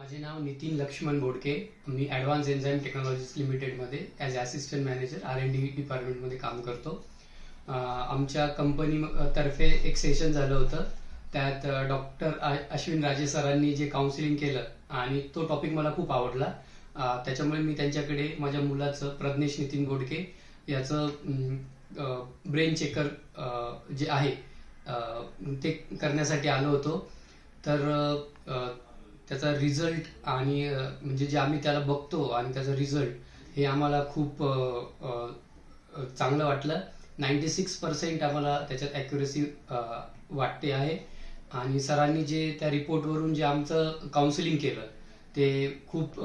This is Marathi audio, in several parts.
माझे नाव नितीन लक्ष्मण बोडके. मी ॲडव्हान्स एन्झाईम टेक्नॉलॉजीज लिमिटेडमध्ये ॲज असिस्टंट मॅनेजर R&D डिपार्टमेंटमध्ये काम करतो. आमच्या कंपनी तर्फे एक सेशन झालं होतं. त्यात डॉक्टर अश्विन राजे सरांनी जे काउन्सिलिंग केलं आणि तो टॉपिक मला खूप आवडला. त्याच्यामुळे मी त्यांच्याकडे माझ्या मुलाचं प्रज्ञेश नितीन बोडके याचं ब्रेन चेकर जे आहे ते करण्यासाठी आलो होतो. तर त्याचा रिझल्ट आणि म्हणजे जे आम्ही त्याला बघतो आणि त्याचा रिझल्ट हे आम्हाला खूप चांगलं वाटलं. 96% आम्हाला त्याच्यात ॲक्युरेसी वाटते आहे. आणि सरांनी जे त्या रिपोर्टवरून जे आमचं काउन्सिलिंग केलं ते खूप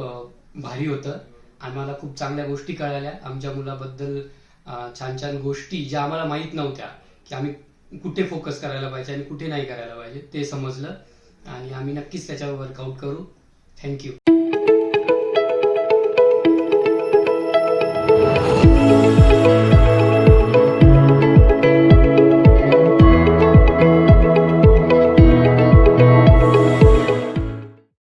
भारी होतं. आम्हाला खूप चांगल्या गोष्टी कळाल्या आमच्या मुलाबद्दल. छान छान गोष्टी ज्या आम्हाला माहीत नव्हत्या की आम्ही कुठे फोकस करायला पाहिजे आणि कुठे नाही करायला पाहिजे ते समजलं. आणि आम्ही नक्कीच त्याच्यावर वर्कआउट करू. थँक्यू.